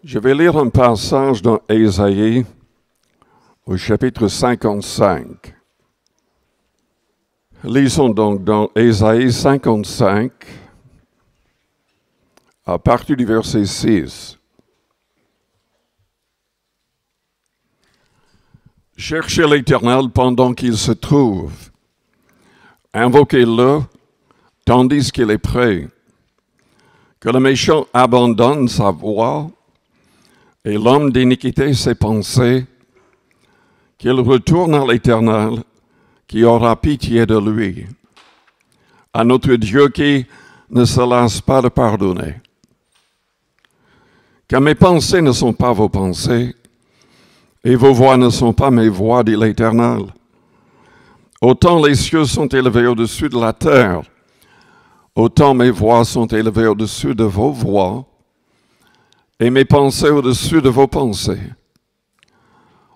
Je vais lire un passage dans Ésaïe au chapitre 55. Lisons donc dans Ésaïe 55 à partir du verset 6. Cherchez l'Éternel pendant qu'il se trouve. Invoquez-le tandis qu'il est près. Que le méchant abandonne sa voie et l'homme d'iniquité ses pensées, qu'il retourne à l'Éternel, qui aura pitié de lui, à notre Dieu qui ne se lasse pas de pardonner. Car mes pensées ne sont pas vos pensées, et vos voix ne sont pas mes voix, dit l'Éternel. Autant les cieux sont élevés au-dessus de la terre, autant mes voix sont élevées au-dessus de vos voix, et mes pensées au-dessus de vos pensées.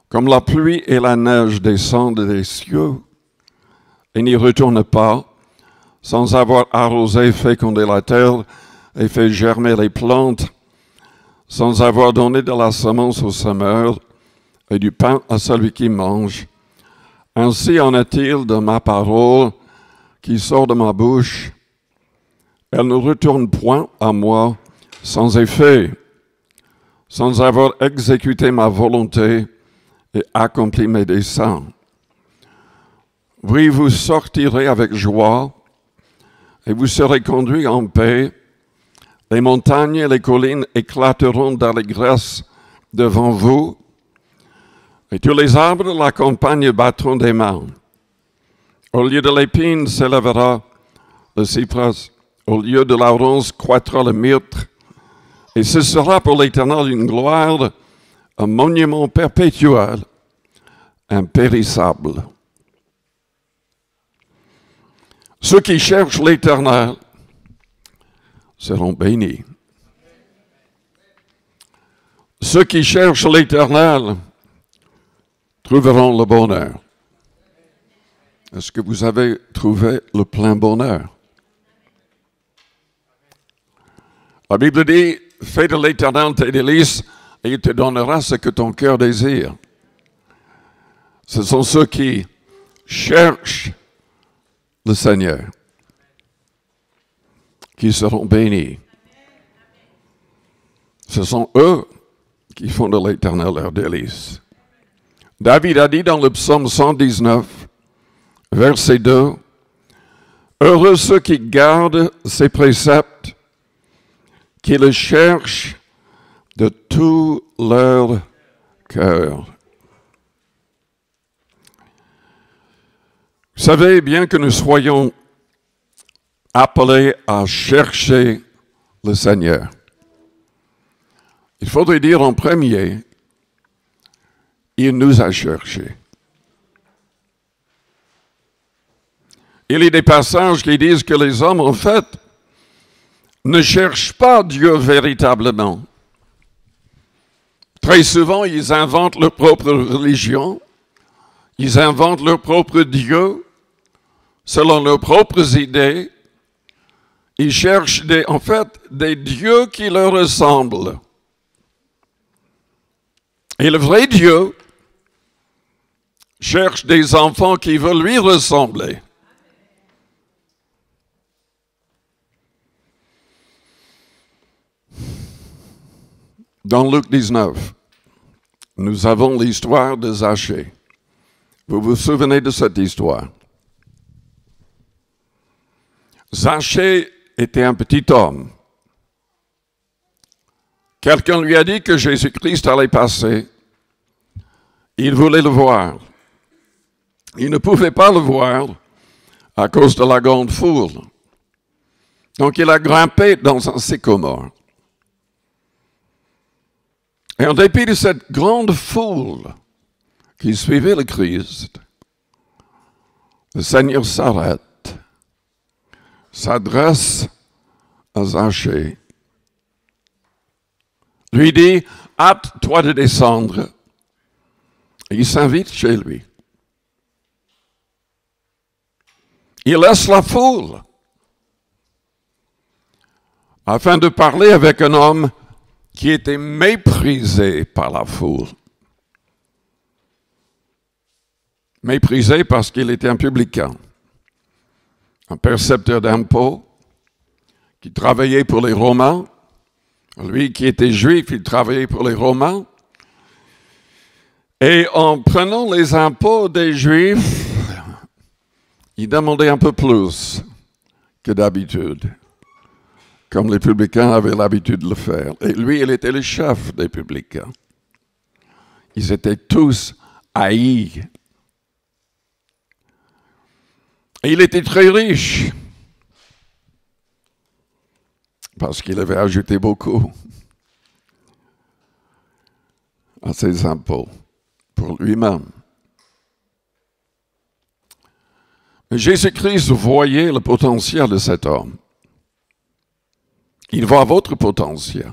Comme la pluie et la neige descendent des cieux, et n'y retournent pas, sans avoir arrosé, fécondé la terre et fait germer les plantes, sans avoir donné de la semence au semeur et du pain à celui qui mange. Ainsi en est-il de ma parole qui sort de ma bouche. Elle ne retourne point à moi sans effet, sans avoir exécuté ma volonté et accompli mes desseins. Oui, vous sortirez avec joie et vous serez conduits en paix. Les montagnes et les collines éclateront d'allégresse devant vous, et tous les arbres de la campagne battront des mains. Au lieu de l'épine s'élèvera le cyprès, au lieu de la rose croîtra le myrte, et ce sera pour l'Éternel une gloire, un monument perpétuel, impérissable. Ceux qui cherchent l'Éternel seront bénis. Ceux qui cherchent l'Éternel trouveront le bonheur. Est-ce que vous avez trouvé le plein bonheur? La Bible dit, fais de l'Éternel tes délices et il te donnera ce que ton cœur désire. Ce sont ceux qui cherchent le Seigneur qui seront bénis. Ce sont eux qui font de l'Éternel leur délice. David a dit dans le psaume 119, verset 2, « Heureux ceux qui gardent ses préceptes, qui le cherchent de tout leur cœur. » Vous savez, bien que nous soyons appelés à chercher le Seigneur, il faudrait dire en premier, il nous a cherchés. Il y a des passages qui disent que les hommes, en fait, ne cherchent pas Dieu véritablement. Très souvent, ils inventent leur propre religion, ils inventent leur propre Dieu, selon leurs propres idées. Ils cherchent des dieux qui leur ressemblent. Et le vrai Dieu cherche des enfants qui veulent lui ressembler. Dans Luc 19, nous avons l'histoire de Zachée. Vous vous souvenez de cette histoire? Zachée était un petit homme. Quelqu'un lui a dit que Jésus-Christ allait passer. Il voulait le voir. Il ne pouvait pas le voir à cause de la grande foule. Donc il a grimpé dans un sycomore. Et en dépit de cette grande foule qui suivait le Christ, le Seigneur s'arrête, s'adresse à Zachée, lui dit, hâte-toi de descendre. Et il s'invite chez lui. Il laisse la foule afin de parler avec un homme qui était méprisé par la foule. Méprisé parce qu'il était un publicain, un percepteur d'impôts, qui travaillait pour les Romains. Lui qui était juif, il travaillait pour les Romains. Et en prenant les impôts des Juifs, il demandait un peu plus que d'habitude, comme les publicains avaient l'habitude de le faire. Et lui, il était le chef des publicains. Ils étaient tous haïs. Et il était très riche, parce qu'il avait ajouté beaucoup à ses impôts pour lui-même. Mais Jésus-Christ voyait le potentiel de cet homme. Il voit votre potentiel.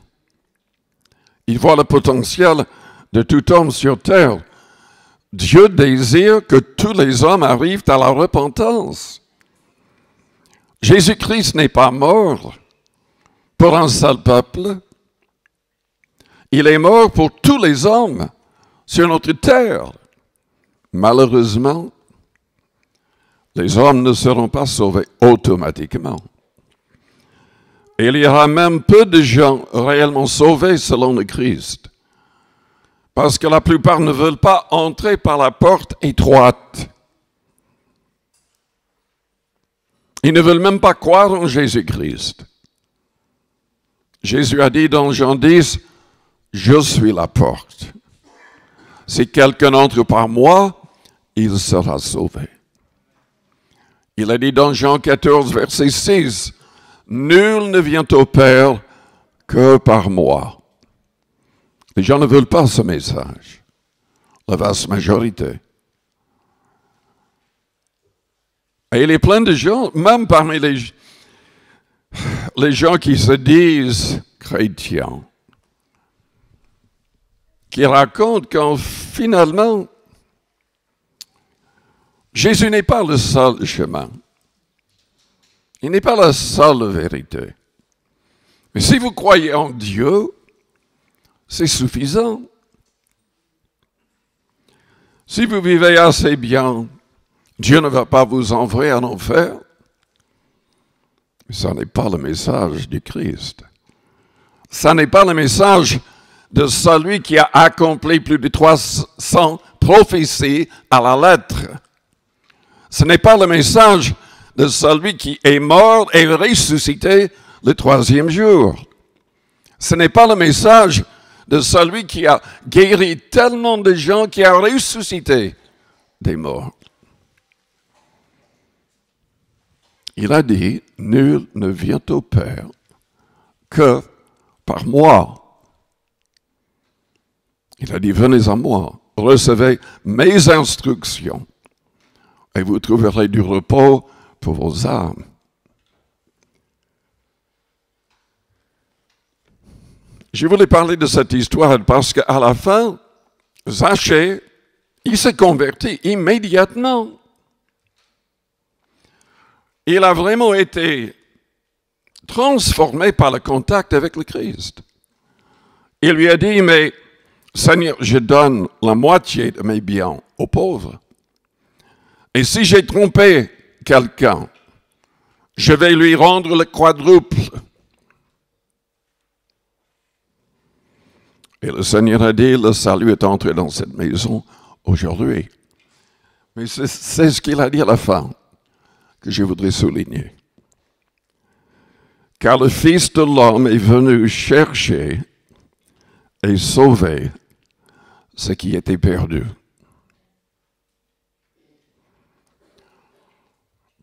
Il voit le potentiel de tout homme sur terre. Dieu désire que tous les hommes arrivent à la repentance. Jésus-Christ n'est pas mort pour un seul peuple. Il est mort pour tous les hommes sur notre terre. Malheureusement, les hommes ne seront pas sauvés automatiquement. Et il y aura même peu de gens réellement sauvés selon le Christ. Parce que la plupart ne veulent pas entrer par la porte étroite. Ils ne veulent même pas croire en Jésus-Christ. Jésus a dit dans Jean 10, « Je suis la porte. Si quelqu'un entre par moi, il sera sauvé. » Il a dit dans Jean 14, verset 6, « Nul ne vient au Père que par moi. » Les gens ne veulent pas ce message, la vaste majorité. Et il y a plein de gens, même parmi les gens qui se disent chrétiens, qui racontent qu'en finalement, Jésus n'est pas le seul chemin. Il n'est pas la seule vérité. Mais si vous croyez en Dieu, c'est suffisant. Si vous vivez assez bien, Dieu ne va pas vous envoyer en enfer. Mais ce n'est pas le message du Christ. Ce n'est pas le message de celui qui a accompli plus de 300 prophéties à la lettre. Ce n'est pas le message de celui qui est mort et ressuscité le troisième jour. Ce n'est pas le message de celui qui a guéri tellement de gens, qui a ressuscité des morts. Il a dit, « Nul ne vient au Père que par moi. » Il a dit, « Venez à moi, recevez mes instructions, et vous trouverez du repos pour vos âmes. » Je voulais parler de cette histoire parce qu'à la fin, Zachée, il s'est converti immédiatement. Il a vraiment été transformé par le contact avec le Christ. Il lui a dit, mais Seigneur, je donne la moitié de mes biens aux pauvres. Et si j'ai trompé quelqu'un, je vais lui rendre le quadruple. Et le Seigneur a dit, le salut est entré dans cette maison aujourd'hui. Mais c'est ce qu'il a dit à la fin que je voudrais souligner. Car le Fils de l'homme est venu chercher et sauver ce qui était perdu.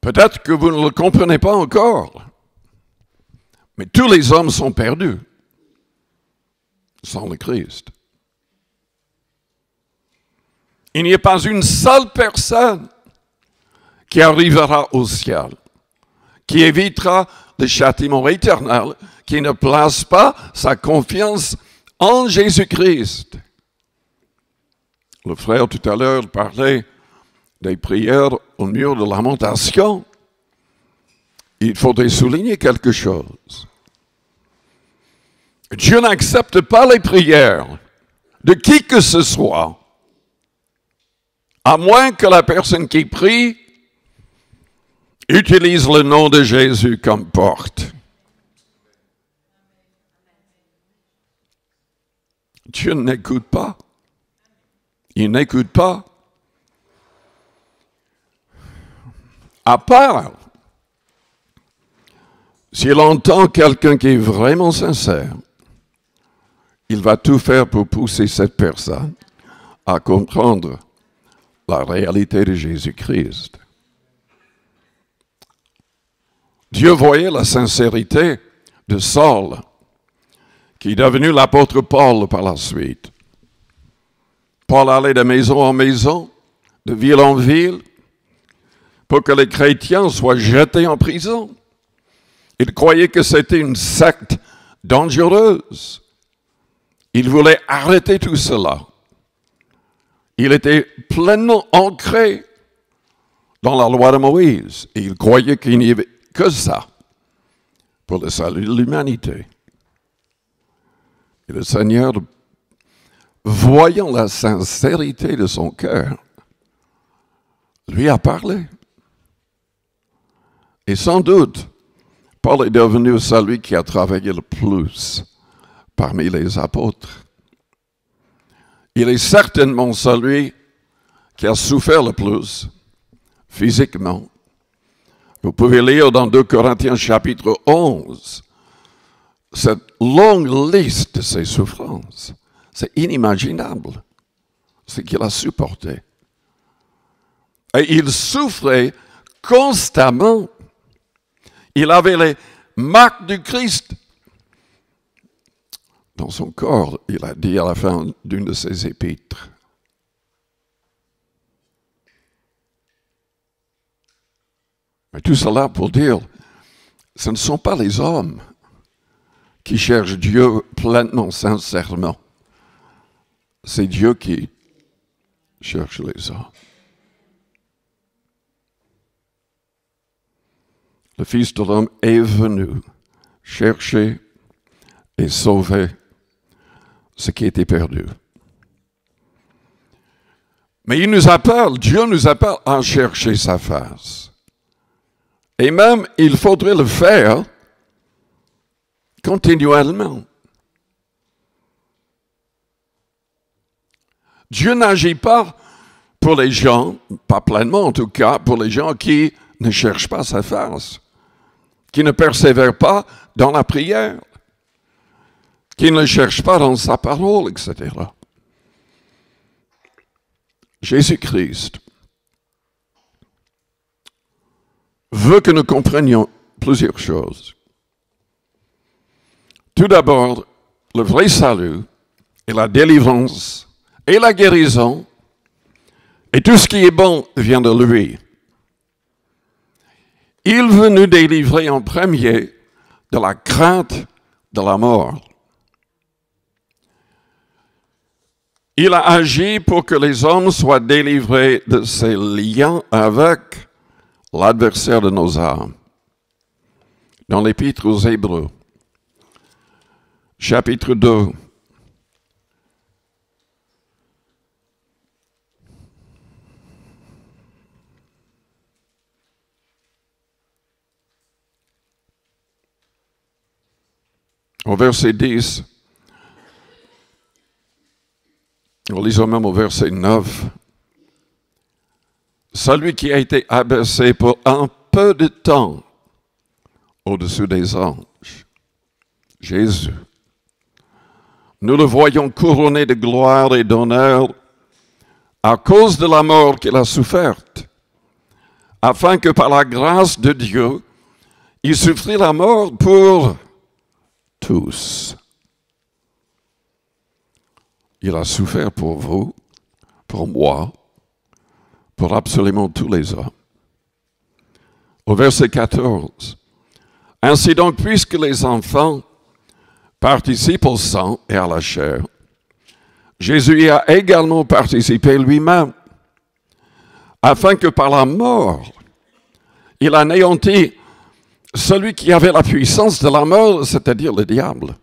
Peut-être que vous ne le comprenez pas encore, mais tous les hommes sont perdus sans le Christ. Il n'y a pas une seule personne qui arrivera au ciel, qui évitera le châtiment éternel, qui ne place pas sa confiance en Jésus-Christ. Le frère tout à l'heure parlait des prières au mur de lamentation. Il faudrait souligner quelque chose. Dieu n'accepte pas les prières de qui que ce soit, à moins que la personne qui prie utilise le nom de Jésus comme porte. Dieu n'écoute pas. Il n'écoute pas. À part, s'il entend quelqu'un qui est vraiment sincère, il va tout faire pour pousser cette personne à comprendre la réalité de Jésus-Christ. Dieu voyait la sincérité de Saul, qui est devenu l'apôtre Paul par la suite. Paul allait de maison en maison, de ville en ville, pour que les chrétiens soient jetés en prison. Il croyait que c'était une secte dangereuse. Il voulait arrêter tout cela. Il était pleinement ancré dans la loi de Moïse. Et il croyait qu'il n'y avait que ça pour le salut de l'humanité. Et le Seigneur, voyant la sincérité de son cœur, lui a parlé. Et sans doute, Paul est devenu celui qui a travaillé le plus parmi les apôtres. Il est certainement celui qui a souffert le plus physiquement. Vous pouvez lire dans 2 Corinthiens chapitre 11 cette longue liste de ses souffrances. C'est inimaginable ce qu'il a supporté. Et il souffrait constamment. Il avait les marques du Christ dans son corps, il a dit à la fin d'une de ses épîtres. Mais tout cela pour dire, ce ne sont pas les hommes qui cherchent Dieu pleinement, sincèrement. C'est Dieu qui cherche les hommes. Le Fils de l'homme est venu chercher et sauver ce qui était perdu. Mais il nous appelle, Dieu nous appelle à chercher sa face. Et même, il faudrait le faire continuellement. Dieu n'agit pas pour les gens, pas pleinement en tout cas, pour les gens qui ne cherchent pas sa face, qui ne persévèrent pas dans la prière, qui ne cherchent pas dans sa parole, etc. Jésus-Christ veut que nous comprenions plusieurs choses. Tout d'abord, le vrai salut et la délivrance et la guérison et tout ce qui est bon vient de lui. Il veut nous délivrer en premier de la crainte de la mort. Il a agi pour que les hommes soient délivrés de ces liens avec l'adversaire de nos âmes. Dans l'Épître aux Hébreux, chapitre 2, au verset 10, lisons même au verset 9. Celui qui a été abaissé pour un peu de temps au-dessus des anges, Jésus. Nous le voyons couronné de gloire et d'honneur à cause de la mort qu'il a soufferte, afin que par la grâce de Dieu, il souffrit la mort pour tous. Il a souffert pour vous, pour moi, pour absolument tous les hommes. Au verset 14, « Ainsi donc, puisque les enfants participent au sang et à la chair, Jésus y a également participé lui-même, afin que par la mort, il anéantit celui qui avait la puissance de la mort, c'est-à-dire le diable.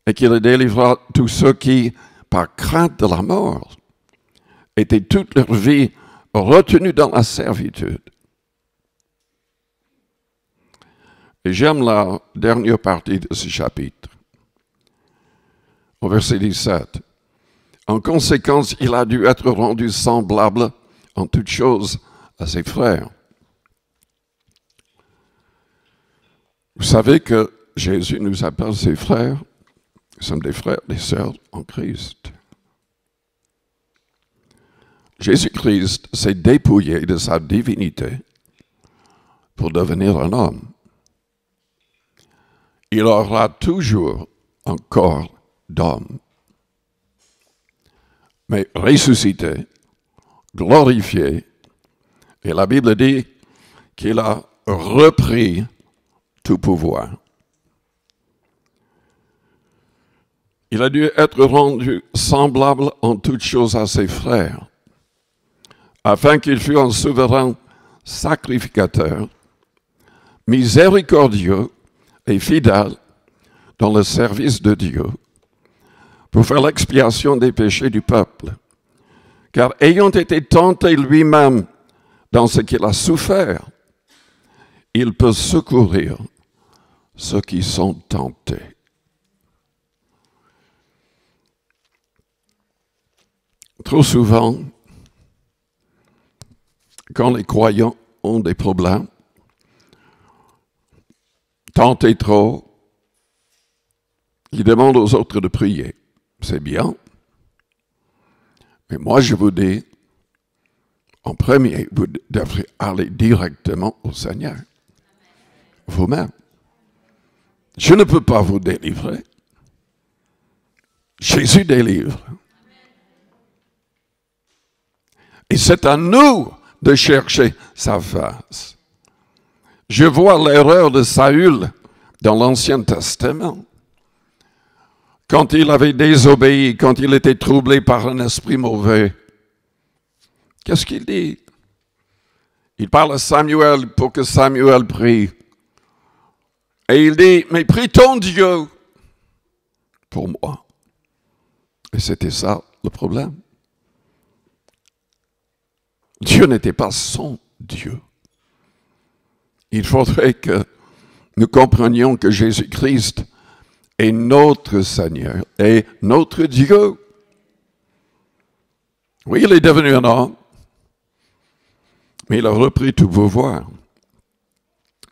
et qu'il délivrera tous ceux qui, par crainte de la mort, étaient toute leur vie retenus dans la servitude. Et j'aime la dernière partie de ce chapitre, au verset 17. En conséquence, il a dû être rendu semblable en toutes choses à ses frères. Vous savez que Jésus nous appelle ses frères. Nous sommes des frères, des sœurs en Christ. Jésus-Christ s'est dépouillé de sa divinité pour devenir un homme. Il aura toujours un corps d'homme, mais ressuscité, glorifié, et la Bible dit qu'il a repris tout pouvoir. Il a dû être rendu semblable en toutes choses à ses frères, afin qu'il fût un souverain sacrificateur, miséricordieux et fidèle dans le service de Dieu, pour faire l'expiation des péchés du peuple. Car ayant été tenté lui-même dans ce qu'il a souffert, il peut secourir ceux qui sont tentés. Trop souvent, quand les croyants ont des problèmes, tentés trop, ils demandent aux autres de prier. C'est bien. Mais moi, je vous dis, en premier, vous devrez aller directement au Seigneur. Vous-même. Je ne peux pas vous délivrer. Jésus délivre. Et c'est à nous de chercher sa face. Je vois l'erreur de Saül dans l'Ancien Testament. Quand il avait désobéi, quand il était troublé par un esprit mauvais, qu'est-ce qu'il dit? Il parle à Samuel pour que Samuel prie. Et il dit, mais prie ton Dieu pour moi. Et c'était ça le problème. Dieu n'était pas son Dieu. Il faudrait que nous comprenions que Jésus-Christ est notre Seigneur et notre Dieu. Oui, il est devenu un homme, mais il a repris tout pouvoir.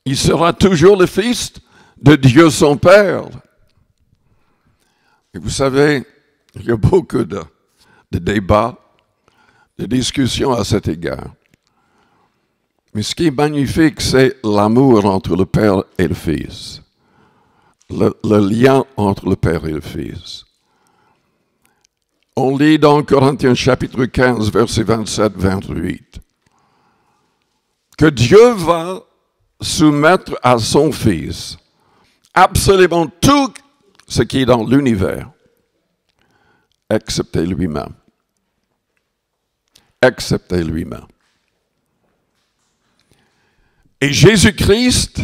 Il sera toujours le Fils de Dieu son Père. Et vous savez, il y a beaucoup de débats, de discussions à cet égard. Mais ce qui est magnifique, c'est l'amour entre le Père et le Fils. Le lien entre le Père et le Fils. On lit dans Corinthiens chapitre 15, versets 27-28, que Dieu va soumettre à son Fils absolument tout ce qui est dans l'univers, excepté lui-même. Excepté lui-même. Et Jésus-Christ,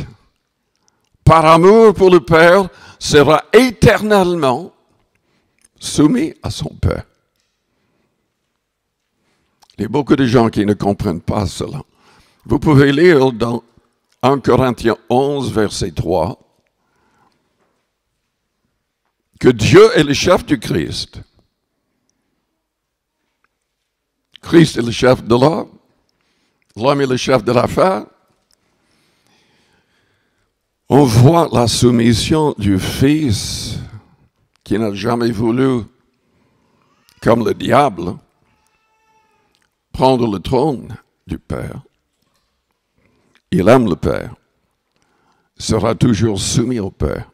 par amour pour le Père, sera éternellement soumis à son Père. Il y a beaucoup de gens qui ne comprennent pas cela. Vous pouvez lire dans 1 Corinthiens 11, verset 3, que Dieu est le chef du Christ. Christ est le chef de l'homme. L'homme est le chef de la femme. On voit la soumission du Fils qui n'a jamais voulu, comme le diable, prendre le trône du Père. Il aime le Père, sera toujours soumis au Père.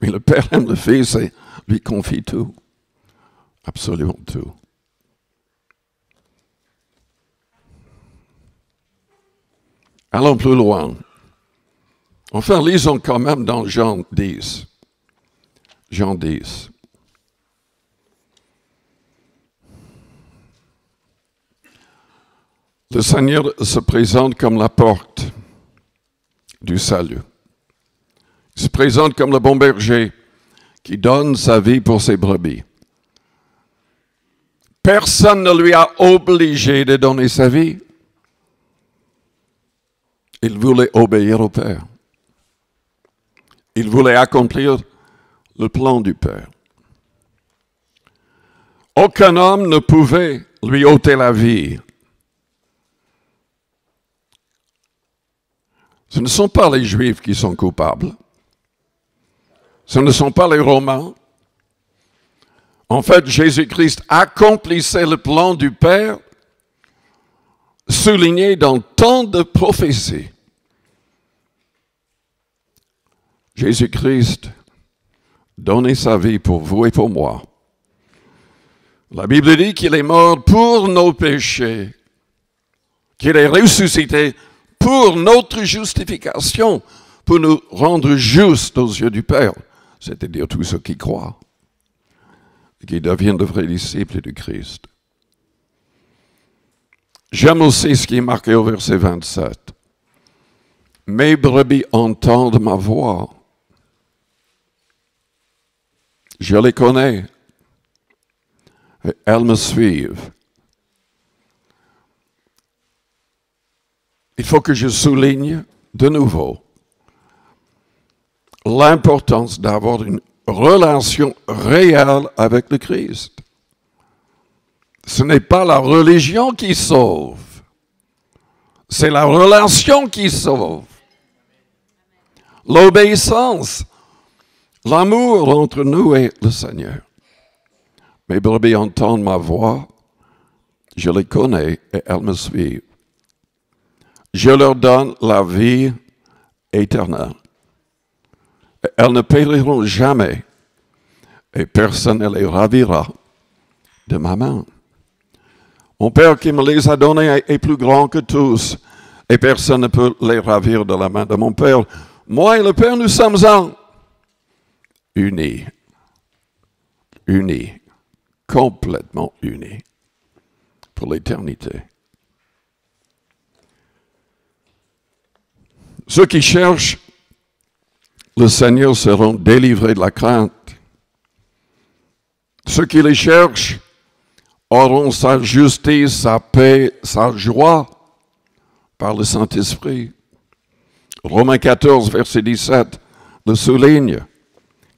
Mais le Père aime le Fils et lui confie tout, absolument tout. Allons plus loin. Enfin, lisons quand même dans Jean 10. Jean 10. Le Seigneur se présente comme la porte du salut. Il se présente comme le bon berger qui donne sa vie pour ses brebis. Personne ne lui a obligé de donner sa vie. Il voulait obéir au Père. Il voulait accomplir le plan du Père. Aucun homme ne pouvait lui ôter la vie. Ce ne sont pas les Juifs qui sont coupables. Ce ne sont pas les Romains. En fait, Jésus-Christ accomplissait le plan du Père, souligné dans tant de prophéties. Jésus-Christ donnait sa vie pour vous et pour moi. La Bible dit qu'il est mort pour nos péchés, qu'il est ressuscité pour notre justification, pour nous rendre justes aux yeux du Père, c'est-à-dire tous ceux qui croient et qui deviennent de vrais disciples du Christ. J'aime aussi ce qui est marqué au verset 27. « Mes brebis entendent ma voix. Je les connais. Et elles me suivent. » Il faut que je souligne de nouveau l'importance d'avoir une relation réelle avec le Christ. Ce n'est pas la religion qui sauve, c'est la relation qui sauve. L'obéissance, l'amour entre nous et le Seigneur. Mes brebis entendent ma voix, je les connais et elles me suivent. Je leur donne la vie éternelle. Et elles ne périront jamais et personne ne les ravira de ma main. Mon Père qui me les a donnés est plus grand que tous et personne ne peut les ravir de la main de mon Père. Moi et le Père, nous sommes un. Unis. Unis. Complètement unis. Pour l'éternité. Ceux qui cherchent le Seigneur seront délivrés de la crainte. Ceux qui les cherchent auront sa justice, sa paix, sa joie par le Saint-Esprit. Romains 14, verset 17, le souligne.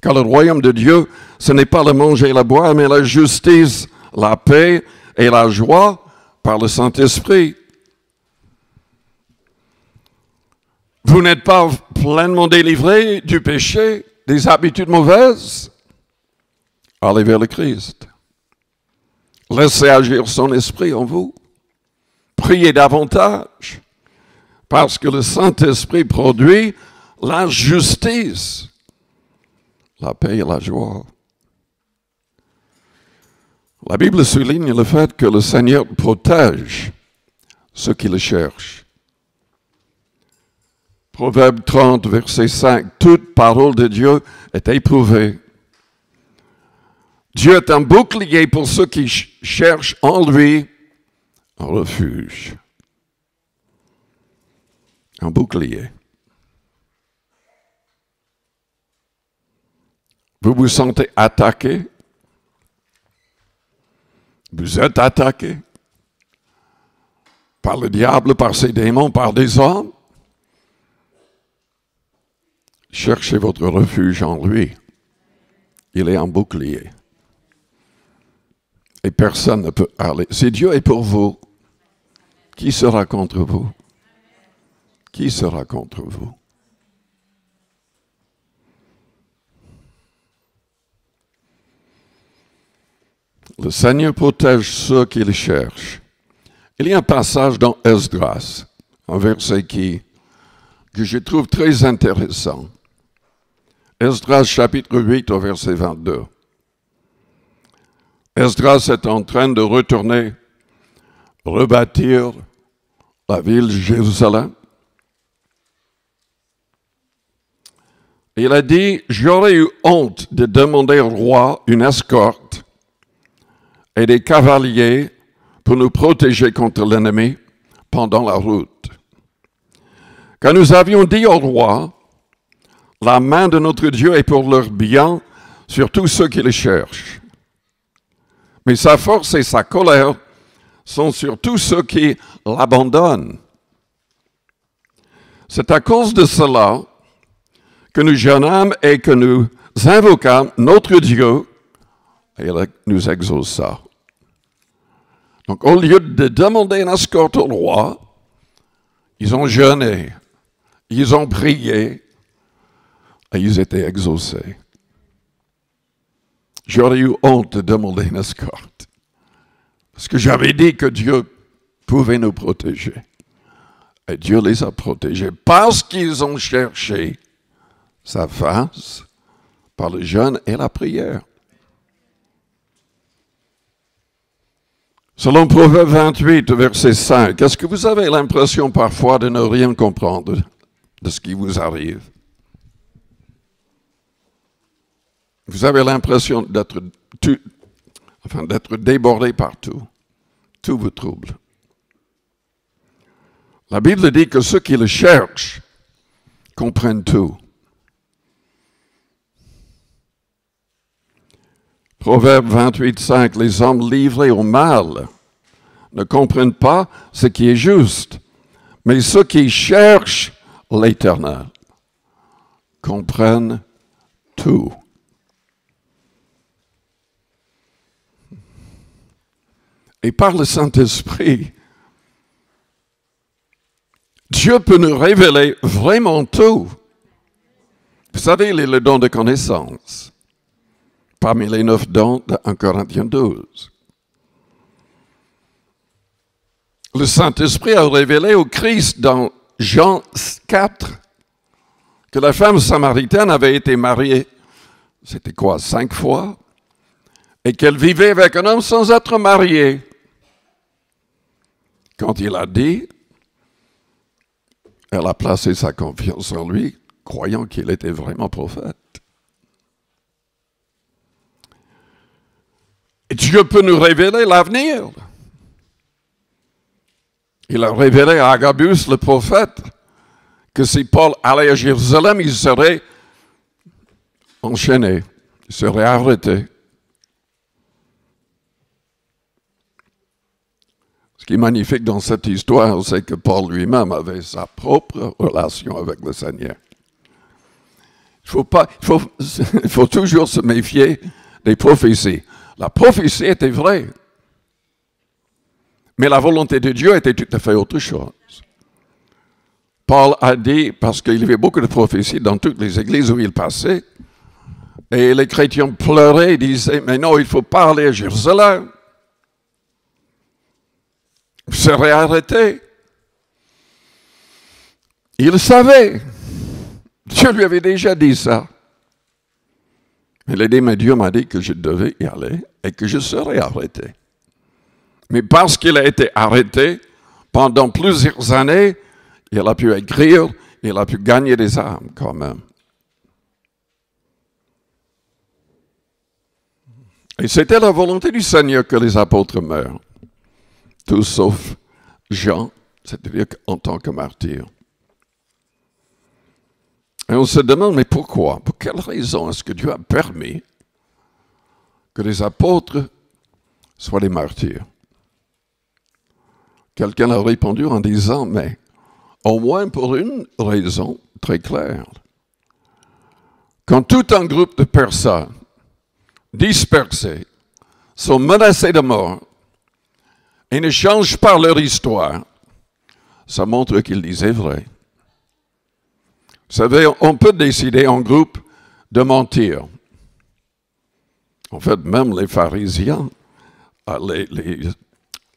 Car le royaume de Dieu, ce n'est pas le manger et la boire, mais la justice, la paix et la joie par le Saint-Esprit. Vous n'êtes pas pleinement délivré du péché, des habitudes mauvaises? Allez vers le Christ. Laissez agir son esprit en vous. Priez davantage, parce que le Saint-Esprit produit la justice, la paix et la joie. La Bible souligne le fait que le Seigneur protège ceux qui le cherchent. Proverbe 30, verset 5, toute parole de Dieu est éprouvée. Dieu est un bouclier pour ceux qui cherchent en lui un refuge. Un bouclier. Vous vous sentez attaqué? Vous êtes attaqué par le diable, par ses démons, par des hommes? Cherchez votre refuge en lui. Il est un bouclier. Et personne ne peut aller. Si Dieu est pour vous, qui sera contre vous? Qui sera contre vous? Le Seigneur protège ceux qui le cherchent. Il y a un passage dans Esdras, un verset que je trouve très intéressant. Esdras chapitre 8 au verset 22. Esdras est en train de retourner, rebâtir la ville de Jérusalem. Il a dit, j'aurais eu honte de demander au roi une escorte et des cavaliers pour nous protéger contre l'ennemi pendant la route. Quand nous avions dit au roi, la main de notre Dieu est pour leur bien sur tous ceux qui le cherchent. Mais sa force et sa colère sont sur tous ceux qui l'abandonnent. C'est à cause de cela que nous jeûnâmes et que nous invoquâmes notre Dieu et il nous exauça. Donc, au lieu de demander une escorte au roi, ils ont jeûné, ils ont prié et ils étaient exaucés. J'aurais eu honte de demander une escorte. Parce que j'avais dit que Dieu pouvait nous protéger. Et Dieu les a protégés parce qu'ils ont cherché sa face par le jeûne et la prière. Selon Proverbe 28, verset 5, est-ce que vous avez l'impression parfois de ne rien comprendre de ce qui vous arrive? Vous avez l'impression d'être débordé par tout. Tout vous trouble. La Bible dit que ceux qui le cherchent comprennent tout. Proverbe 28, 5, les hommes livrés au mal ne comprennent pas ce qui est juste, mais ceux qui cherchent l'Éternel comprennent tout. Et par le Saint-Esprit, Dieu peut nous révéler vraiment tout. Vous savez, il est le don de connaissance, parmi les 9 dons de 1 Corinthiens 12. Le Saint-Esprit a révélé au Christ dans Jean 4 que la femme samaritaine avait été mariée, c'était quoi, 5 fois, et qu'elle vivait avec un homme sans être mariée. Quand il a dit, elle a placé sa confiance en lui, croyant qu'il était vraiment prophète. Et Dieu peut nous révéler l'avenir. Il a révélé à Agabus, le prophète, que si Paul allait à Jérusalem, il serait enchaîné, il serait arrêté. Ce qui est magnifique dans cette histoire, c'est que Paul lui-même avait sa propre relation avec le Seigneur. Il faut toujours se méfier des prophéties. La prophétie était vraie, mais la volonté de Dieu était tout à fait autre chose. Paul a dit, parce qu'il y avait beaucoup de prophéties dans toutes les églises où il passait, et les chrétiens pleuraient et disaient, mais non, il faut pas aller à Jérusalem. Vous serez arrêté. Il le savait. Dieu lui avait déjà dit ça. Il a dit, mais Dieu m'a dit que je devais y aller et que je serais arrêté. Mais parce qu'il a été arrêté pendant plusieurs années, il a pu écrire, il a pu gagner des âmes quand même. Et c'était la volonté du Seigneur que les apôtres meurent. Tous sauf Jean, c'est-à-dire en tant que martyr. Et on se demande, mais pourquoi? Pour quelle raison est-ce que Dieu a permis que les apôtres soient des martyrs? Quelqu'un a répondu en disant, mais au moins pour une raison très claire. Quand tout un groupe de personnes dispersées sont menacées de mort et ne changent pas leur histoire, ça montre qu'ils disaient vrai. Vous savez, on peut décider en groupe de mentir. En fait, même les pharisiens,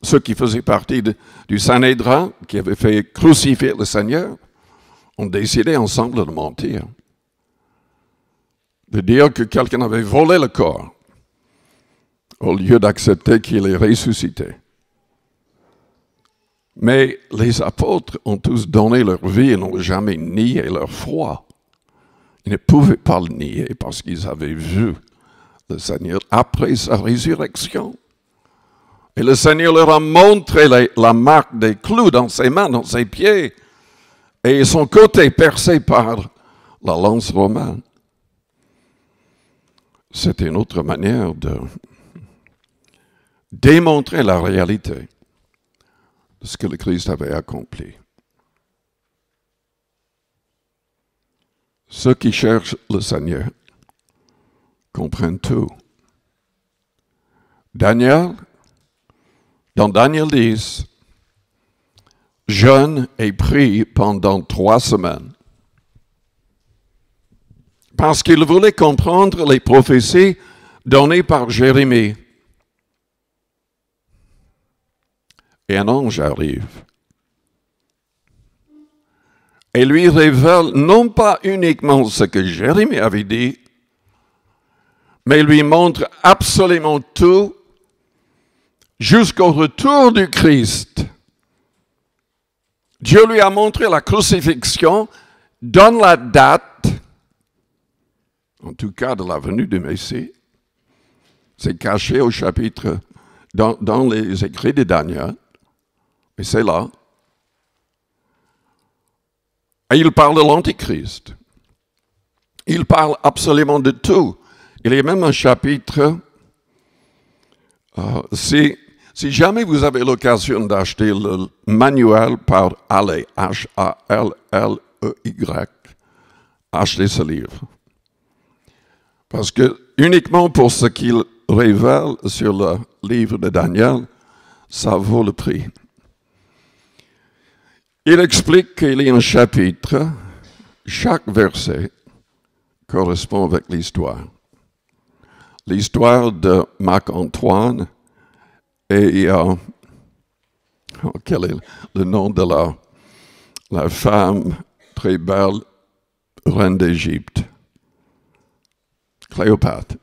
ceux qui faisaient partie du Sanhédrin, qui avaient fait crucifier le Seigneur, ont décidé ensemble de mentir. De dire que quelqu'un avait volé le corps, au lieu d'accepter qu'il est ressuscité. Mais les apôtres ont tous donné leur vie et n'ont jamais nié leur foi. Ils ne pouvaient pas le nier parce qu'ils avaient vu le Seigneur après sa résurrection. Et le Seigneur leur a montré la marque des clous dans ses mains, dans ses pieds, et son côté percé par la lance romaine. c'était une autre manière de démontrer la réalité de ce que le Christ avait accompli. Ceux qui cherchent le Seigneur comprennent tout. Daniel, dans Daniel 10, jeûne et prie pendant 3 semaines. Parce qu'il voulait comprendre les prophéties données par Jérémie. Et un ange arrive et lui révèle non pas uniquement ce que Jérémie avait dit, mais lui montre absolument tout jusqu'au retour du Christ. Dieu lui a montré la crucifixion, donne la date, en tout cas de la venue du Messie. C'est caché au chapitre, dans les écrits de Daniel, mais c'est là. Et il parle de l'Antichrist. Il parle absolument de tout. Il y a même un chapitre, si jamais vous avez l'occasion d'acheter le manuel par Halley, H-A-L-L-E-Y, achetez ce livre. Parce que uniquement pour ce qu'il révèle sur le livre de Daniel, ça vaut le prix. Il explique qu'il y a un chapitre, chaque verset correspond avec l'histoire. L'histoire de Marc-Antoine et quel est le nom de la femme très belle, reine d'Égypte, Cléopâtre.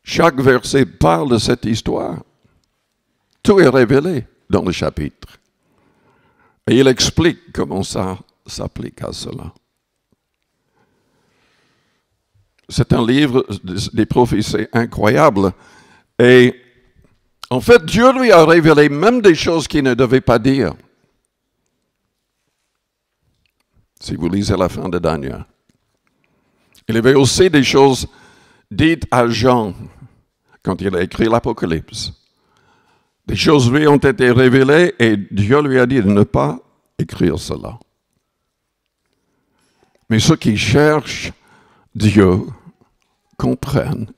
Chaque verset parle de cette histoire. Tout est révélé dans le chapitre. Et il explique comment ça s'applique à cela. C'est un livre des prophéties incroyables. Et en fait, Dieu lui a révélé même des choses qu'il ne devait pas dire. Si vous lisez la fin de Daniel. Il y avait aussi des choses dites à Jean quand il a écrit l'Apocalypse. Des choses lui ont été révélées et Dieu lui a dit de ne pas écrire cela. Mais ceux qui cherchent Dieu comprennent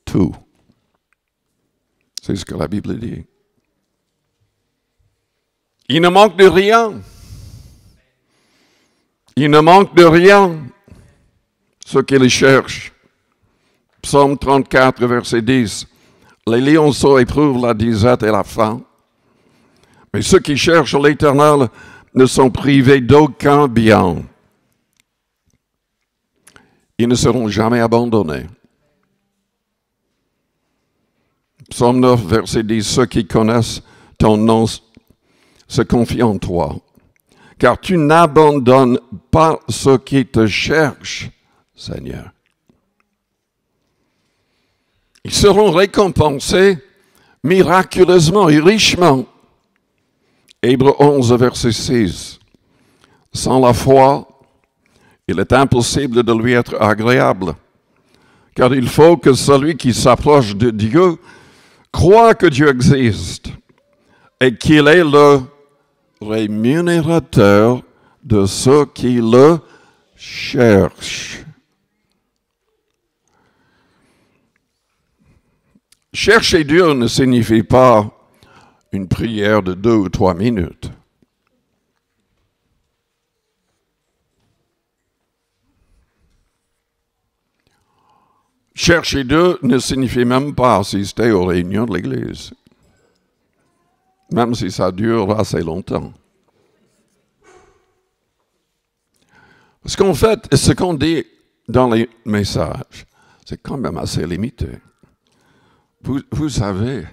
tout. C'est ce que la Bible dit. Il ne manque de rien. Il ne manque de rien. Ceux qui les cherchent. Psaume 34, verset 10. Les lionceaux éprouvent la disette et la faim. Mais ceux qui cherchent l'Éternel ne sont privés d'aucun bien. Ils ne seront jamais abandonnés. Psaume 9, verset 10. Ceux qui connaissent ton nom se confient en toi. Car tu n'abandonnes pas ceux qui te cherchent, Seigneur. Ils seront récompensés miraculeusement et richement. Hébreux 11, verset 6. Sans la foi, il est impossible de lui être agréable, car il faut que celui qui s'approche de Dieu croit que Dieu existe et qu'il est le rémunérateur de ceux qui le cherchent. Chercher Dieu ne signifie pas une prière de 2 ou 3 minutes. Chercher Dieu ne signifie même pas assister aux réunions de l'Église, même si ça dure assez longtemps. Parce qu'en fait, ce qu'on dit dans les messages, c'est quand même assez limité. Vous savez,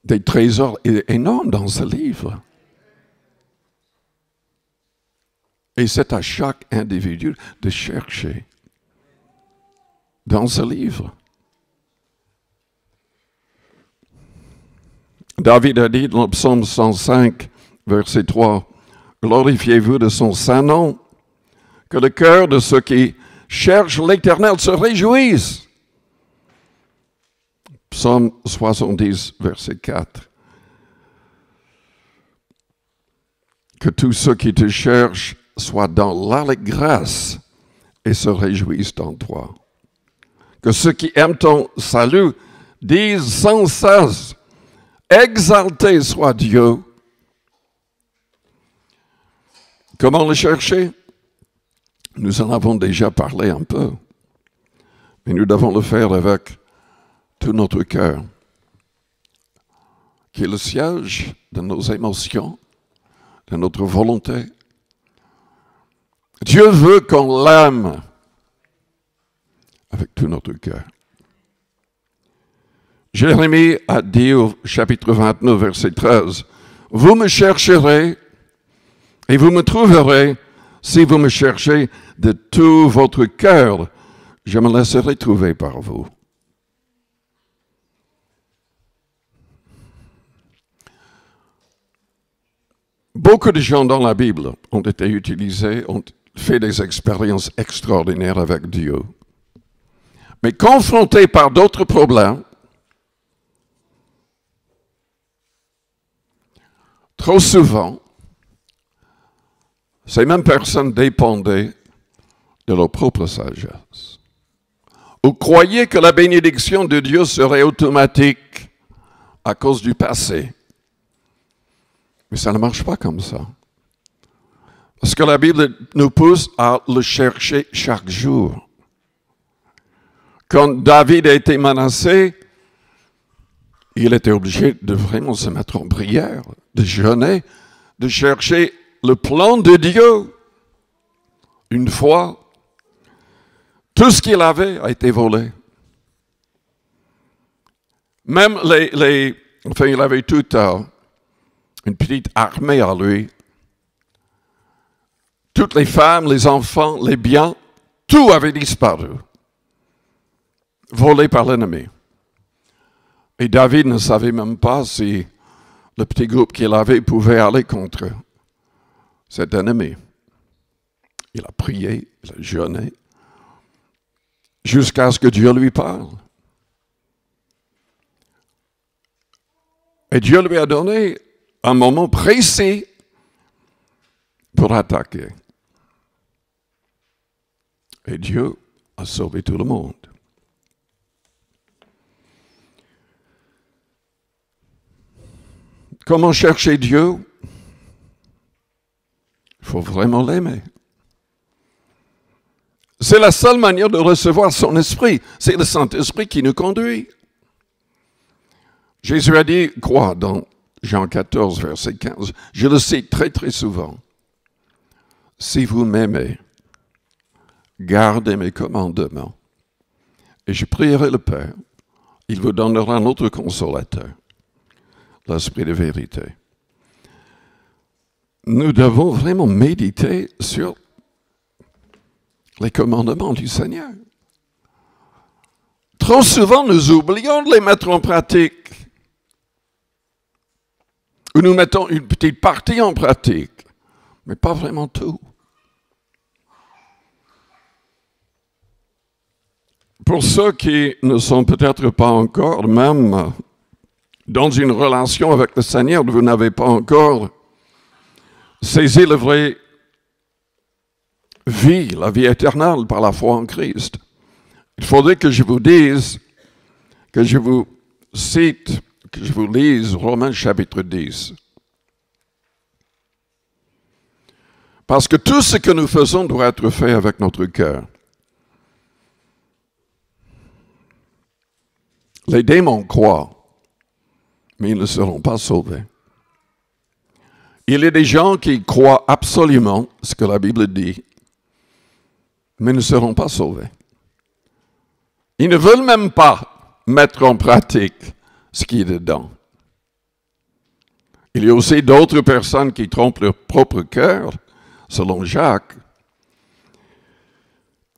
des trésors énormes dans ce livre. Et c'est à chaque individu de chercher dans ce livre. David a dit dans le psaume 105, verset 3, « Glorifiez-vous de son saint nom, que le cœur de ceux qui cherchent l'Éternel se réjouisse. Psaume 70, verset 4. Que tous ceux qui te cherchent soient dans l'allégresse et se réjouissent en toi. Que ceux qui aiment ton salut disent sans cesse, exalté soit Dieu. Comment le chercher? Nous en avons déjà parlé un peu, mais nous devons le faire avec tout notre cœur, qui est le siège de nos émotions, de notre volonté. Dieu veut qu'on l'aime avec tout notre cœur. Jérémie a dit au chapitre 29, verset 13, « Vous me chercherez et vous me trouverez si vous me cherchez de tout votre cœur. Je me laisserai trouver par vous. » Beaucoup de gens dans la Bible ont été utilisés, ont fait des expériences extraordinaires avec Dieu. Mais confrontés par d'autres problèmes, trop souvent, ces mêmes personnes dépendaient de leur propre sagesse. Ou croyaient que la bénédiction de Dieu serait automatique à cause du passé. Mais ça ne marche pas comme ça. Parce que la Bible nous pousse à le chercher chaque jour. Quand David a été menacé, il était obligé de vraiment se mettre en prière, de jeûner, de chercher le plan de Dieu. Une fois, tout ce qu'il avait a été volé. Même il avait toute une petite armée à lui. Toutes les femmes, les enfants, les biens, tout avait disparu, volé par l'ennemi. Et David ne savait même pas si le petit groupe qu'il avait pouvait aller contre cet ennemi. Il a prié, il a jeûné, jusqu'à ce que Dieu lui parle. Et Dieu lui a donné un moment précis pour attaquer. Et Dieu a sauvé tout le monde. Comment chercher Dieu? Il faut vraiment l'aimer. C'est la seule manière de recevoir son esprit. C'est le Saint-Esprit qui nous conduit. Jésus a dit quoi dans Jean 14, verset 15? Je le cite très très souvent. Si vous m'aimez, gardez mes commandements. Et je prierai le Père. Il vous donnera un autre consolateur, l'Esprit de vérité. Nous devons vraiment méditer sur les commandements du Seigneur. Trop souvent, nous oublions de les mettre en pratique. Ou nous mettons une petite partie en pratique, mais pas vraiment tout. Pour ceux qui ne sont peut-être pas encore, même dans une relation avec le Seigneur, vous n'avez pas encore saisi la vraie vie, la vie éternelle par la foi en Christ. Il faudrait que je vous dise, que je vous cite, que je vous lise Romains chapitre 10. Parce que tout ce que nous faisons doit être fait avec notre cœur. Les démons croient, mais ils ne seront pas sauvés. Il y a des gens qui croient absolument ce que la Bible dit, mais ne seront pas sauvés. Ils ne veulent même pas mettre en pratique ce qui est dedans. Il y a aussi d'autres personnes qui trompent leur propre cœur, selon Jacques.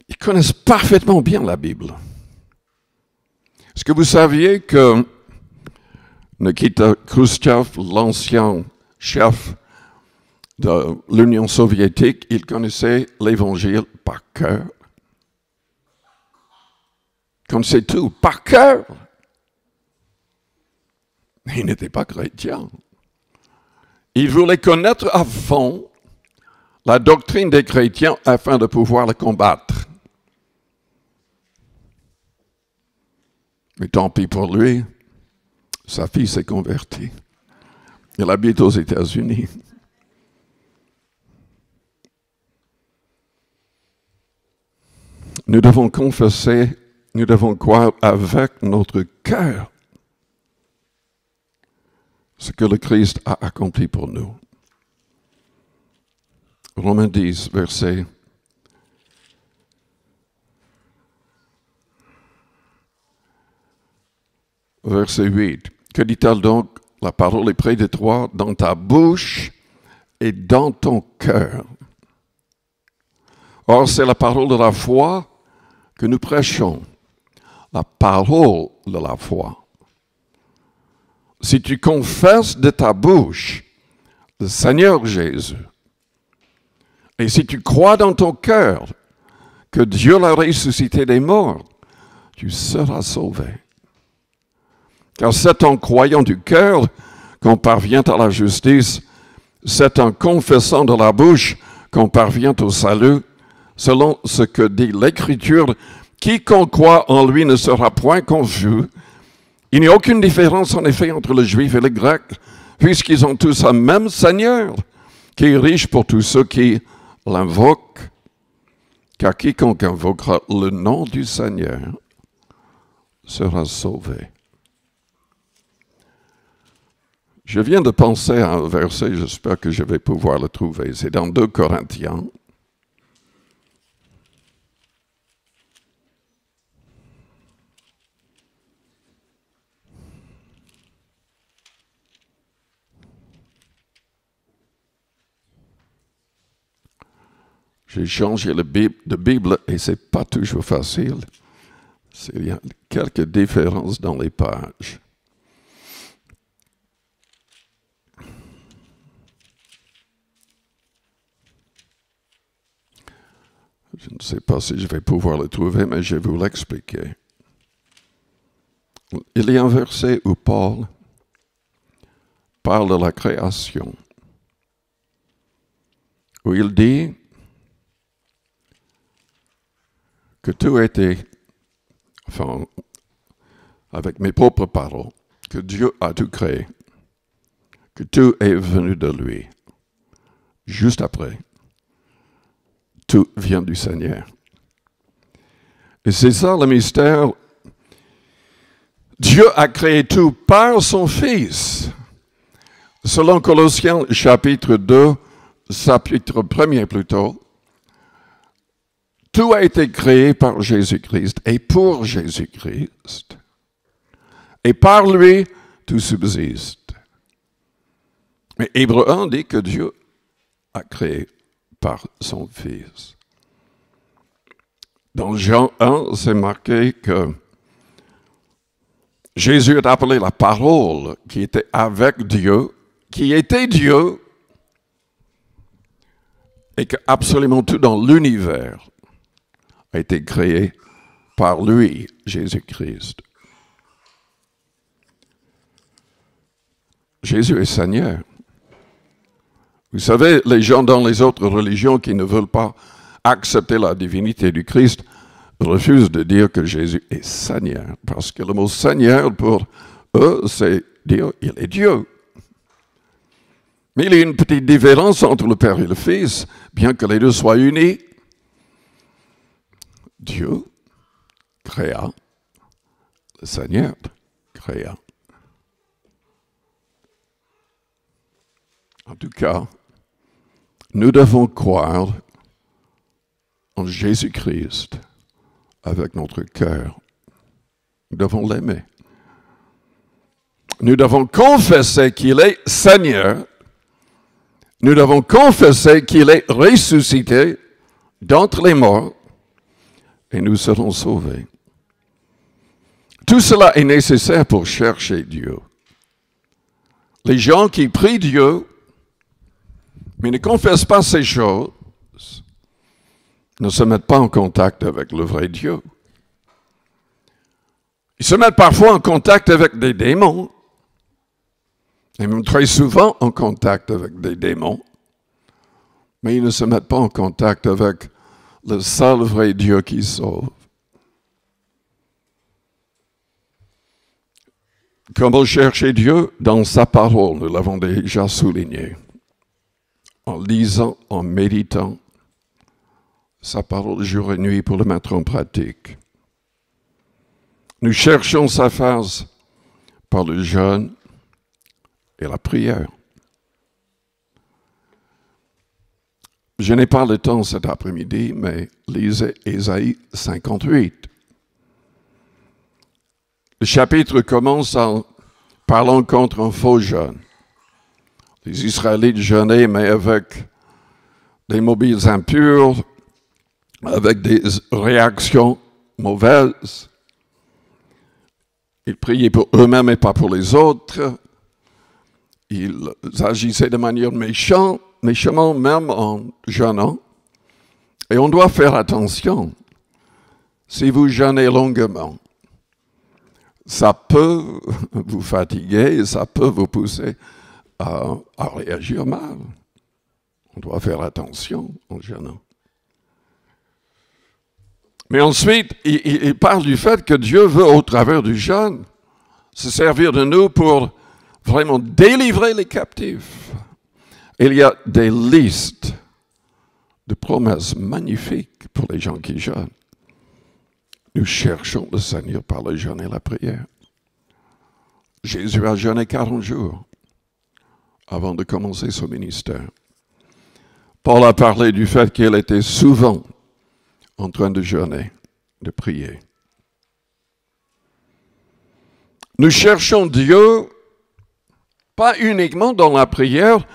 Ils connaissent parfaitement bien la Bible. Est-ce que vous saviez que Nikita Khrouchtchev, l'ancien chef de l'Union soviétique, ils connaissaient l'Évangile par cœur. Ils connaissaient tout par cœur. Ils n'étaient pas chrétiens. Ils voulaient connaître à fond la doctrine des chrétiens afin de pouvoir la combattre. Mais tant pis pour lui, sa fille s'est convertie. Elle habite aux États-Unis. Nous devons confesser, nous devons croire avec notre cœur ce que le Christ a accompli pour nous. Romains 10, verset 8. Que dit-elle donc? La parole est près de toi, dans ta bouche et dans ton cœur. Or, c'est la parole de la foi que nous prêchons. La parole de la foi. Si tu confesses de ta bouche le Seigneur Jésus, et si tu crois dans ton cœur que Dieu l'a ressuscité des morts, tu seras sauvé. Car c'est en croyant du cœur qu'on parvient à la justice, c'est en confessant de la bouche qu'on parvient au salut, selon ce que dit l'Écriture, quiconque croit en lui ne sera point confus. Il n'y a aucune différence en effet entre le juif et le grec, puisqu'ils ont tous un même Seigneur, qui est riche pour tous ceux qui l'invoquent, car quiconque invoquera le nom du Seigneur sera sauvé. Je viens de penser à un verset, j'espère que je vais pouvoir le trouver. C'est dans 2 Corinthiens. J'ai changé de Bible et ce n'est pas toujours facile. Il y a quelques différences dans les pages. Je ne sais pas si je vais pouvoir le trouver, mais je vais vous l'expliquer. Il y a un verset où Paul parle de la création, où il dit que tout a été, enfin, avec mes propres paroles, que Dieu a tout créé, que tout est venu de lui. Juste après, tout vient du Seigneur. Et c'est ça le mystère. Dieu a créé tout par son Fils. Selon Colossiens chapitre 2, chapitre 1er plutôt, tout a été créé par Jésus-Christ et pour Jésus-Christ. Et par lui, tout subsiste. Mais Hébreux 1 dit que Dieu a créé par son Fils. Dans Jean 1, c'est marqué que Jésus est appelé la parole qui était avec Dieu, qui était Dieu, et que absolument tout dans l'univers a été créé par lui, Jésus-Christ. Jésus est Seigneur. Vous savez, les gens dans les autres religions qui ne veulent pas accepter la divinité du Christ refusent de dire que Jésus est Seigneur, parce que le mot Seigneur pour eux, c'est dire il est Dieu. Mais il y a une petite différence entre le Père et le Fils, bien que les deux soient unis. Dieu créa, le Seigneur créa. En tout cas, nous devons croire en Jésus-Christ avec notre cœur. Nous devons l'aimer. Nous devons confesser qu'il est Seigneur. Nous devons confesser qu'il est ressuscité d'entre les morts et nous serons sauvés. Tout cela est nécessaire pour chercher Dieu. Les gens qui prient Dieu mais ne confessent pas ces choses, ne se mettent pas en contact avec le vrai Dieu. Ils se mettent parfois en contact avec des démons, et même très souvent en contact avec des démons, mais ils ne se mettent pas en contact avec le seul vrai Dieu qui sauve. Comment chercher Dieu? Dans sa parole, nous l'avons déjà souligné. En lisant, en méditant sa parole jour et nuit pour le mettre en pratique. Nous cherchons sa face par le jeûne et la prière. Je n'ai pas le temps cet après-midi, mais lisez Ésaïe 58. Le chapitre commence en parlant contre un faux jeûne. Les Israélites jeûnaient, mais avec des mobiles impurs, avec des réactions mauvaises. Ils priaient pour eux-mêmes et pas pour les autres. Ils agissaient de manière méchamment même en jeûnant. Et on doit faire attention. Si vous jeûnez longuement, ça peut vous fatiguer, ça peut vous pousser à réagir mal. On doit faire attention en jeûnant. Mais ensuite, il parle du fait que Dieu veut, au travers du jeûne, se servir de nous pour vraiment délivrer les captifs. Il y a des listes de promesses magnifiques pour les gens qui jeûnent. Nous cherchons le Seigneur par le jeûne et la prière. Jésus a jeûné 40 jours avant de commencer son ministère. Paul a parlé du fait qu'il était souvent en train de jeûner, de prier. Nous cherchons Dieu, pas uniquement dans la prière,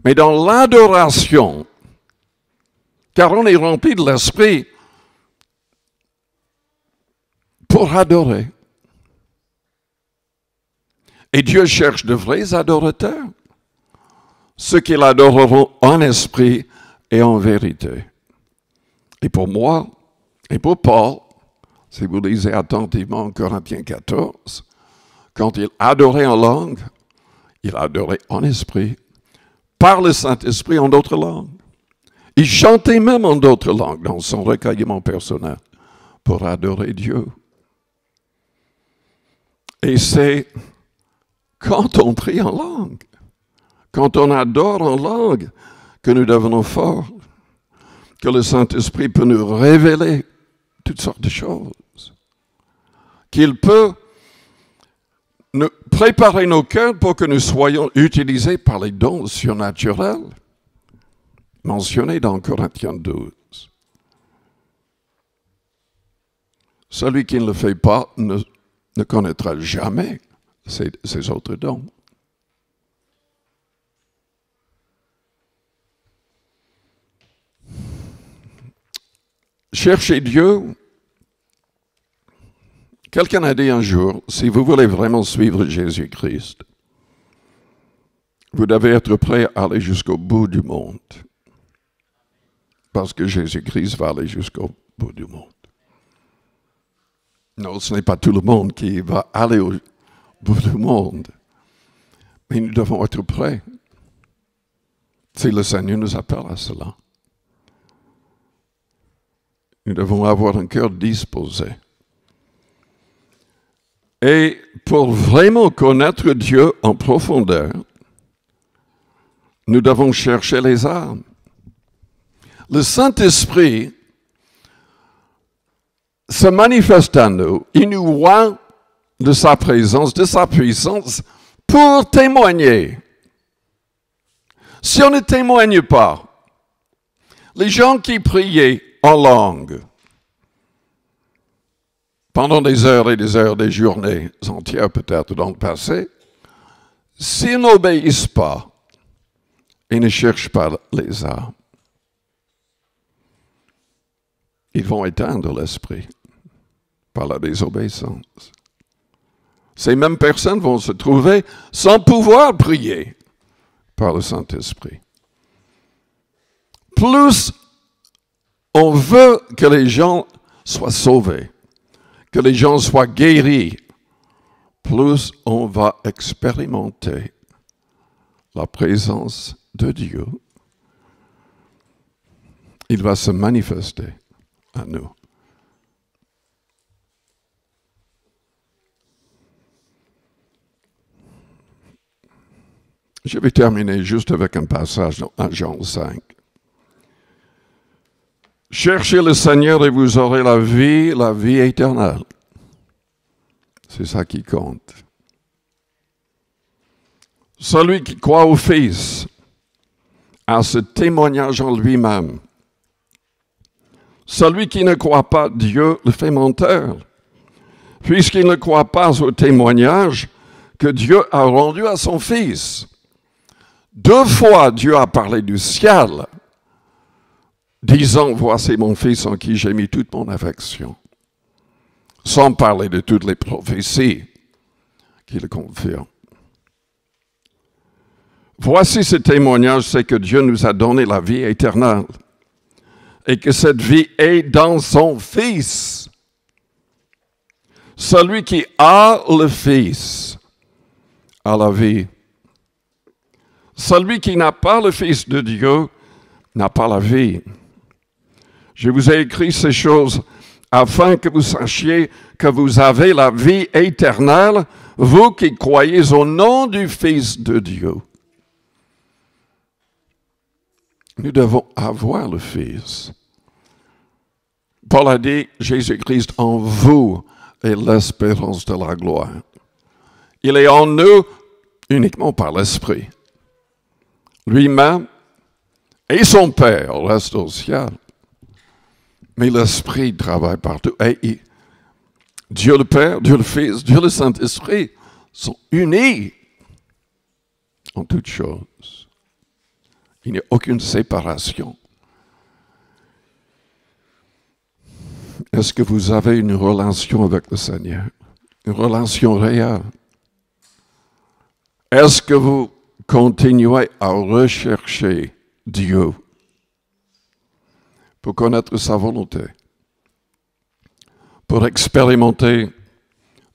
mais dans l'adoration, car on est rempli de l'Esprit pour adorer. Et Dieu cherche de vrais adorateurs, ceux qui l'adoreront en esprit et en vérité. Et pour moi, et pour Paul, si vous lisez attentivement en Corinthiens 14, quand il adorait en langue, il adorait en esprit, par le Saint-Esprit en d'autres langues. Il chantait même en d'autres langues dans son recueillement personnel pour adorer Dieu. Et c'est quand on prie en langue, quand on adore en langue, que nous devenons forts, que le Saint-Esprit peut nous révéler toutes sortes de choses, qu'il peut nous préparer nos cœurs pour que nous soyons utilisés par les dons surnaturels mentionnés dans Corinthiens 12. Celui qui ne le fait pas ne connaîtra jamais ces autres dons. Cherchez Dieu. Quelqu'un a dit un jour, si vous voulez vraiment suivre Jésus-Christ, vous devez être prêt à aller jusqu'au bout du monde. Parce que Jésus-Christ va aller jusqu'au bout du monde. Non, ce n'est pas tout le monde qui va aller au bout du monde. Mais nous devons être prêts. Si le Seigneur nous appelle à cela. Nous devons avoir un cœur disposé. Et pour vraiment connaître Dieu en profondeur, nous devons chercher les âmes. Le Saint-Esprit se manifeste à nous. Il nous voit de sa présence, de sa puissance, pour témoigner. Si on ne témoigne pas, les gens qui priaient en langue, pendant des heures et des heures, des journées entières peut-être dans le passé, s'ils n'obéissent pas et ne cherchent pas les âmes, ils vont éteindre l'esprit par la désobéissance. Ces mêmes personnes vont se trouver sans pouvoir prier par le Saint-Esprit. plus on veut que les gens soient sauvés, que les gens soient guéris, plus on va expérimenter la présence de Dieu. Il va se manifester à nous. Je vais terminer juste avec un passage dans Jean 5. Cherchez le Seigneur et vous aurez la vie éternelle. C'est ça qui compte. Celui qui croit au Fils a ce témoignage en lui-même. Celui qui ne croit pas Dieu le fait menteur, puisqu'il ne croit pas au témoignage que Dieu a rendu à son Fils. 2 fois Dieu a parlé du ciel, disant, voici mon Fils en qui j'ai mis toute mon affection, sans parler de toutes les prophéties qui le confirment. Voici ce témoignage, c'est que Dieu nous a donné la vie éternelle et que cette vie est dans son Fils. Celui qui a le Fils a la vie. Celui qui n'a pas le Fils de Dieu n'a pas la vie. Je vous ai écrit ces choses afin que vous sachiez que vous avez la vie éternelle, vous qui croyez au nom du Fils de Dieu. Nous devons avoir le Fils. Paul a dit, Jésus-Christ en vous est l'espérance de la gloire. Il est en nous uniquement par l'Esprit. Lui-même et son Père restent au ciel. Mais l'Esprit travaille partout. Et Dieu le Père, Dieu le Fils, Dieu le Saint-Esprit sont unis en toutes choses. Il n'y a aucune séparation. Est-ce que vous avez une relation avec le Seigneur? Une relation réelle? Est-ce que vous continuez à rechercher Dieu pour connaître sa volonté, pour expérimenter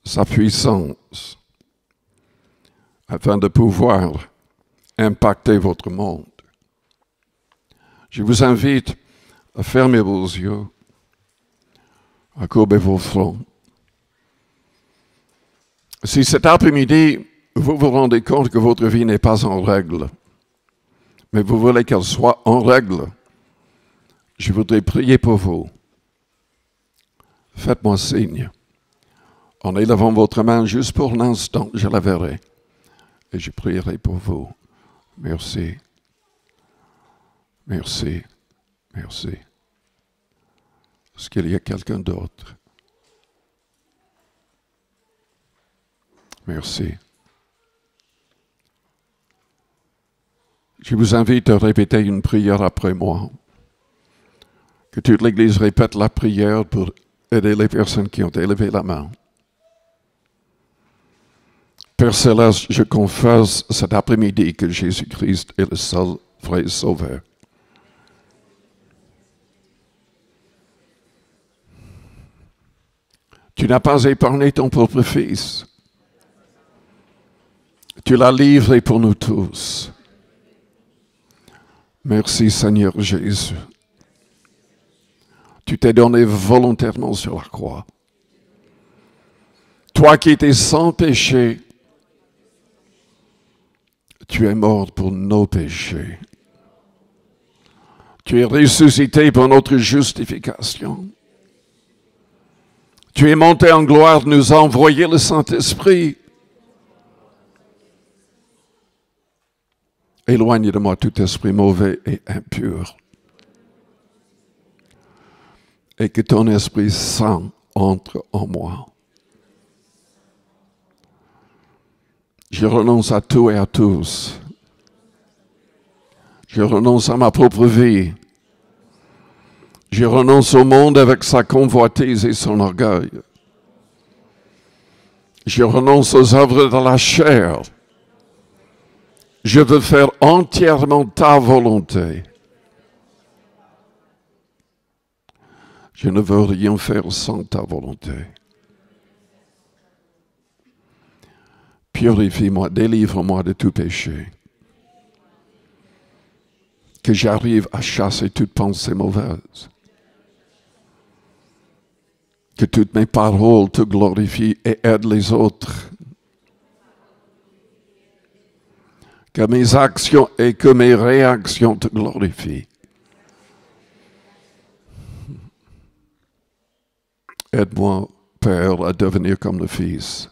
sa puissance, afin de pouvoir impacter votre monde? Je vous invite à fermer vos yeux, à courber vos fronts. Si cet après-midi, vous vous rendez compte que votre vie n'est pas en règle, mais vous voulez qu'elle soit en règle, je voudrais prier pour vous. Faites-moi signe. En élevant votre main juste pour l'instant, je la verrai. Et je prierai pour vous. Merci. Merci. Merci. Est-ce qu'il y a quelqu'un d'autre? Merci. Je vous invite à répéter une prière après moi. Que toute l'Église répète la prière pour aider les personnes qui ont élevé la main. Père Céleste, je confesse cet après-midi que Jésus-Christ est le seul vrai Sauveur. Tu n'as pas épargné ton propre Fils. Tu l'as livré pour nous tous. Merci Seigneur Jésus. Tu t'es donné volontairement sur la croix. Toi qui étais sans péché, tu es mort pour nos péchés. Tu es ressuscité pour notre justification. Tu es monté en gloire, nous a envoyé le Saint-Esprit. Éloigne de moi tout esprit mauvais et impur. Et que ton Esprit Saint entre en moi. Je renonce à tout et à tous. Je renonce à ma propre vie. Je renonce au monde avec sa convoitise et son orgueil. Je renonce aux œuvres de la chair. Je veux faire entièrement ta volonté. Je ne veux rien faire sans ta volonté. Purifie-moi, délivre-moi de tout péché. Que j'arrive à chasser toute pensée mauvaise. Que toutes mes paroles te glorifient et aident les autres. Que mes actions et que mes réactions te glorifient. Aide-moi, Père, à devenir comme le Fils.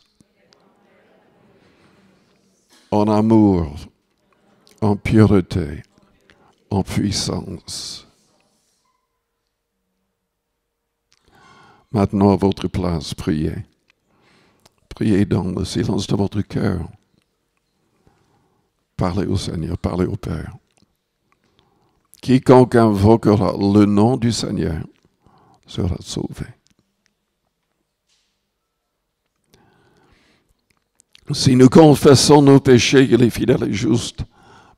En amour, en pureté, en puissance. Maintenant, à votre place, priez. Priez dans le silence de votre cœur. Parlez au Seigneur, parlez au Père. Quiconque invoquera le nom du Seigneur sera sauvé. Si nous confessons nos péchés, il est fidèle et juste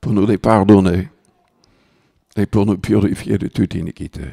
pour nous les pardonner et pour nous purifier de toute iniquité.